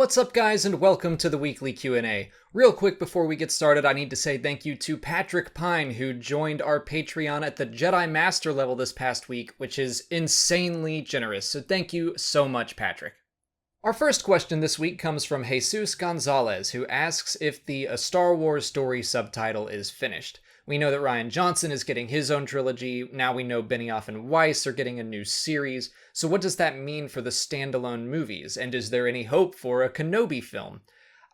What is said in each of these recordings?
What's up, guys, and welcome to the weekly Q&A. Real quick before we get started, I need to say thank you to Patrick Pyne, who joined our Patreon at the Jedi Master level this past week, which is insanely generous, so thank you so much, Patrick. Our first question this week comes from Jesus Gonzalez, who asks if the A Star Wars Story subtitle is finished. We know that Rian Johnson is getting his own trilogy, now we know Benioff and Weiss are getting a new series, so what does that mean for the standalone movies, and is there any hope for a Kenobi film?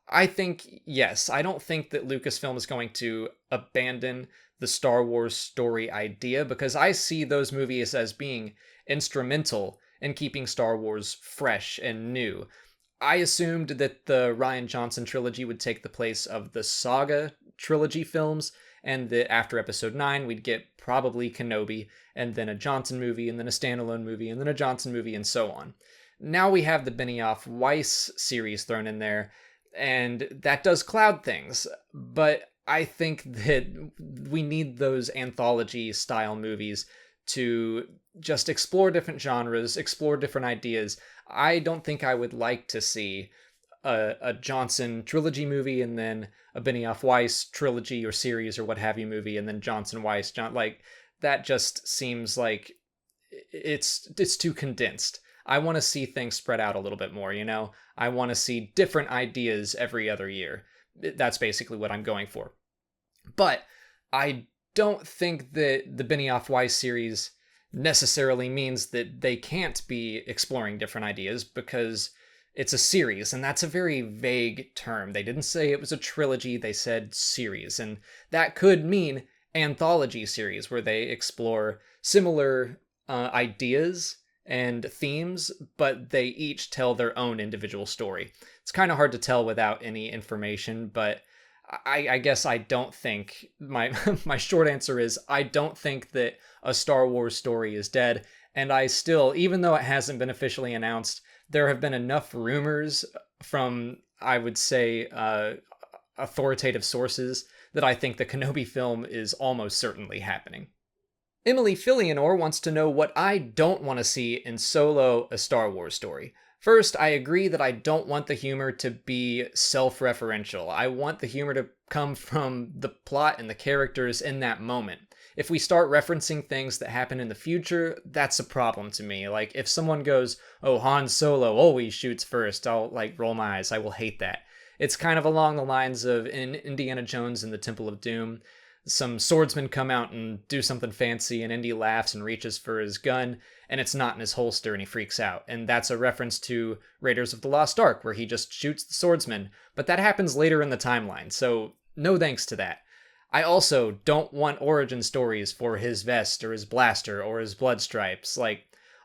I think yes. I don't think that Lucasfilm is going to abandon the Star Wars story idea, because I see those movies as being instrumental in keeping Star Wars fresh and new. I assumed that the Rian Johnson trilogy would take the place of the Saga trilogy films, and that after episode 9 we'd get probably Kenobi, and then a Johnson movie, and then a standalone movie, and then a Johnson movie, and so on. Now we have the Benioff Weiss series thrown in there, and that does cloud things, but I think that we need those anthology-style movies to just explore different genres, explore different ideas. I don't think I would like to see a Johnson trilogy movie and then a Benioff Weiss trilogy or series or what have you movie and then Johnson Weiss like that just seems like it's too condensed. I want to see things spread out a little bit more, you know? I want to see different ideas every other year. That's basically what I'm going for. But I don't think that the Benioff Weiss series necessarily means that they can't be exploring different ideas, because it's a series, and that's a very vague term. They didn't say it was a trilogy, they said series, and that could mean anthology series where they explore similar ideas and themes, but they each tell their own individual story. It's kind of hard to tell without any information, but I guess I don't think, my short answer is I don't think that A Star Wars Story is dead, and I still, even though it hasn't been officially announced, there have been enough rumors from, I would say, authoritative sources that I think the Kenobi film is almost certainly happening. Emily Filianor wants to know what I don't want to see in Solo: A Star Wars Story. First, I agree that I don't want the humor to be self-referential. I want the humor to come from the plot and the characters in that moment. If we start referencing things that happen in the future, that's a problem to me. Like, if someone goes, oh, Han Solo always shoots first, I'll, roll my eyes. I will hate that. It's kind of along the lines of in Indiana Jones and the Temple of Doom. Some swordsmen come out and do something fancy, and Indy laughs and reaches for his gun, and it's not in his holster, and he freaks out. And that's a reference to Raiders of the Lost Ark, where he just shoots the swordsman. But that happens later in the timeline, so no thanks to that. I also don't want origin stories for his vest or his blaster or his blood stripes.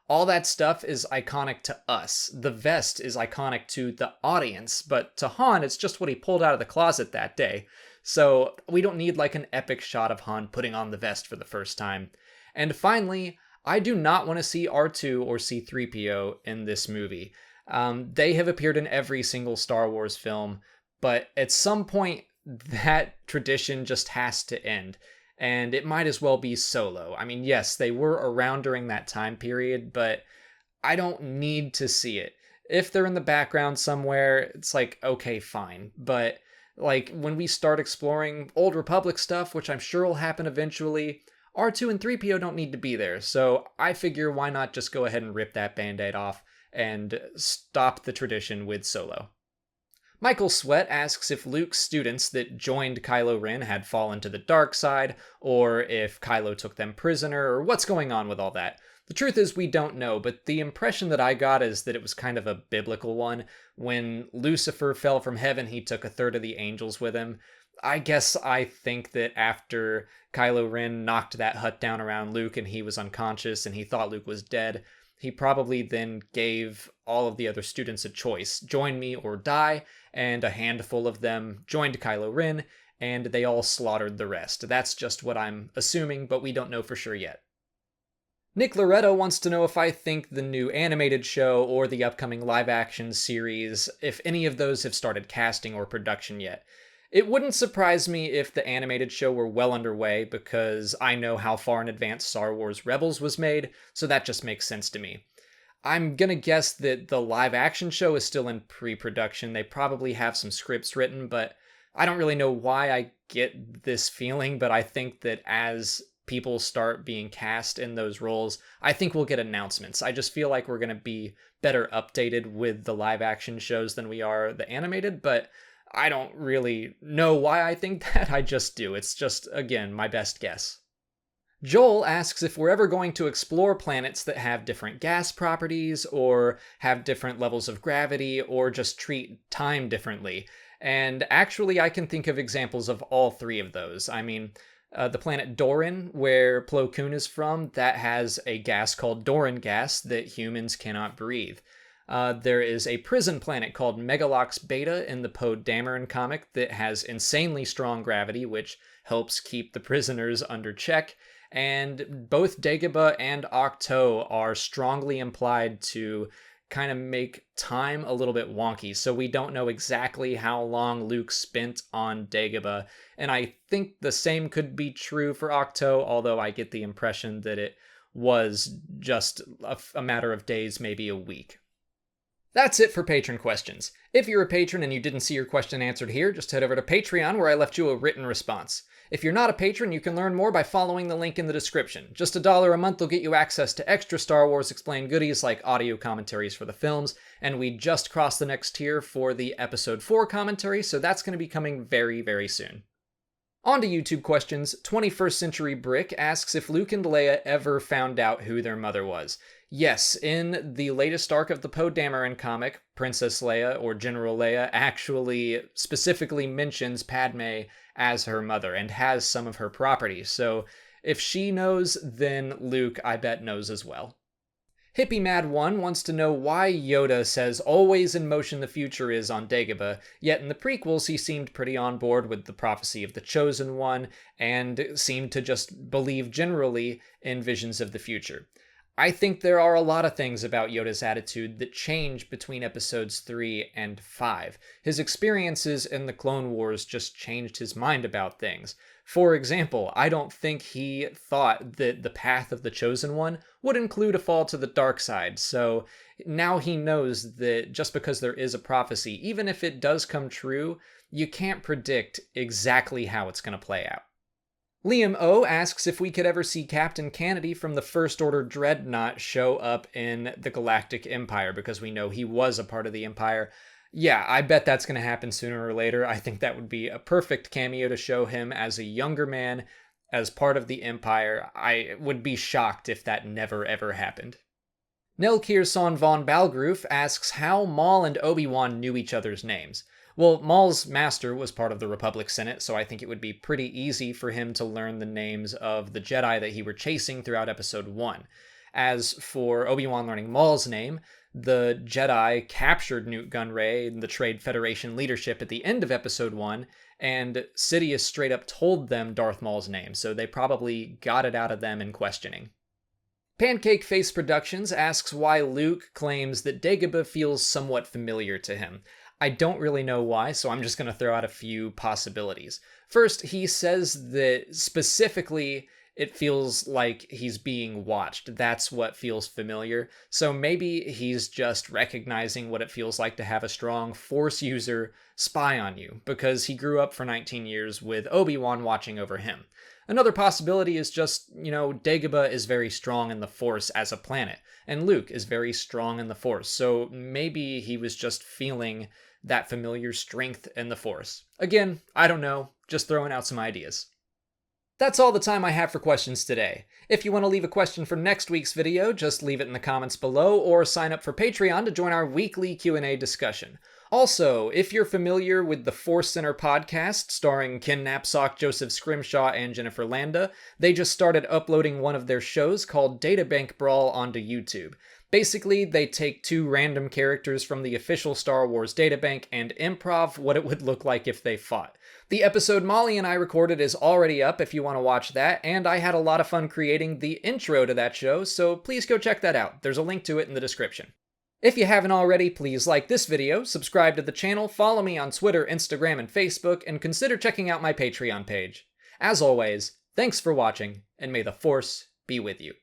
All that stuff is iconic to us. The vest is iconic to the audience, but to Han, it's just what he pulled out of the closet that day. So we don't need an epic shot of Han putting on the vest for the first time. And finally, I do not want to see R2 or C-3PO in this movie. They have appeared in every single Star Wars film, but at some point, that tradition just has to end, and it might as well be Solo. I mean, yes, they were around during that time period, but I don't need to see it. If they're in the background somewhere, it's okay, fine. But when we start exploring Old Republic stuff, which I'm sure will happen eventually, R2 and 3PO don't need to be there. So I figure, why not just go ahead and rip that band-aid off and stop the tradition with Solo. Michael Sweat asks if Luke's students that joined Kylo Ren had fallen to the dark side, or if Kylo took them prisoner, or what's going on with all that. The truth is, we don't know, but the impression that I got is that it was kind of a biblical one. When Lucifer fell from heaven, he took a third of the angels with him. I guess I think that after Kylo Ren knocked that hut down around Luke and he was unconscious and he thought Luke was dead, he probably then gave all of the other students a choice: join me or die, and a handful of them joined Kylo Ren, and they all slaughtered the rest. That's just what I'm assuming, but we don't know for sure yet. Nick Laureta wants to know if I think the new animated show or the upcoming live-action series, if any of those have started casting or production yet. It wouldn't surprise me if the animated show were well underway, because I know how far in advance Star Wars Rebels was made, so that just makes sense to me. I'm gonna guess that the live action show is still in pre-production. They probably have some scripts written, but I don't really know why I get this feeling, but I think that as people start being cast in those roles, I think we'll get announcements. I just feel like we're gonna be better updated with the live action shows than we are the animated, but I don't really know why I think that. I just do. It's just, again, my best guess. Joel asks if we're ever going to explore planets that have different gas properties, or have different levels of gravity, or just treat time differently. And actually, I can think of examples of all three of those. I mean, the planet Doran, where Plo Koon is from, that has a gas called Doran gas that humans cannot breathe. There is a prison planet called Megalox Beta in the Poe Dameron comic that has insanely strong gravity, which helps keep the prisoners under check. And both Dagobah and Octo are strongly implied to kind of make time a little bit wonky, so we don't know exactly how long Luke spent on Dagobah, and I think the same could be true for Octo, although I get the impression that it was just a matter of days, maybe a week. That's it for patron questions. If you're a patron and you didn't see your question answered here, just head over to Patreon where I left you a written response. If you're not a patron, you can learn more by following the link in the description. Just $1 a month will get you access to extra Star Wars Explained goodies like audio commentaries for the films, and we just crossed the next tier for the Episode 4 commentary, so that's going to be coming very, very soon. On to YouTube questions. 21st Century Brick asks if Luke and Leia ever found out who their mother was. Yes, in the latest arc of the Poe Dameron comic, Princess Leia, or General Leia, actually specifically mentions Padme as her mother and has some of her property. So if she knows, then Luke, I bet, knows as well. Hippie Mad 1 wants to know why Yoda says always in motion the future is on Dagobah, yet in the prequels he seemed pretty on board with the prophecy of the Chosen One and seemed to just believe generally in visions of the future. I think there are a lot of things about Yoda's attitude that change between episodes 3 and 5. His experiences in the Clone Wars just changed his mind about things. For example, I don't think he thought that the path of the Chosen One would include a fall to the dark side, so now he knows that just because there is a prophecy, even if it does come true, you can't predict exactly how it's going to play out. Liam O asks if we could ever see Captain Kennedy from the First Order Dreadnought show up in the Galactic Empire, because we know he was a part of the Empire. Yeah, I bet that's going to happen sooner or later. I think that would be a perfect cameo to show him as a younger man, as part of the Empire. I would be shocked if that never ever happened. Nelkir Son von Balgroof asks how Maul and Obi-Wan knew each other's names. Well, Maul's master was part of the Republic Senate, so I think it would be pretty easy for him to learn the names of the Jedi that he were chasing throughout Episode 1. As for Obi-Wan learning Maul's name, the Jedi captured Newt Gunray and the Trade Federation leadership at the end of Episode 1, and Sidious straight up told them Darth Maul's name, so they probably got it out of them in questioning. Pancake Face Productions asks why Luke claims that Dagobah feels somewhat familiar to him. I don't really know why, so I'm just going to throw out a few possibilities. First, he says that specifically it feels like he's being watched. That's what feels familiar. So maybe he's just recognizing what it feels like to have a strong Force user spy on you, because he grew up for 19 years with Obi-Wan watching over him. Another possibility is just, Dagobah is very strong in the Force as a planet, and Luke is very strong in the Force, so maybe he was just feeling that familiar strength in the Force. Again, I don't know, just throwing out some ideas. That's all the time I have for questions today. If you want to leave a question for next week's video, just leave it in the comments below, or sign up for Patreon to join our weekly Q&A discussion. Also, if you're familiar with the Force Center podcast starring Ken Knapsack, Joseph Scrimshaw, and Jennifer Landa, they just started uploading one of their shows called Databank Brawl onto YouTube. Basically, they take two random characters from the official Star Wars databank and improv what it would look like if they fought. The episode Molly and I recorded is already up if you want to watch that, and I had a lot of fun creating the intro to that show, so please go check that out. There's a link to it in the description. If you haven't already, please like this video, subscribe to the channel, follow me on Twitter, Instagram, and Facebook, and consider checking out my Patreon page. As always, thanks for watching, and may the Force be with you.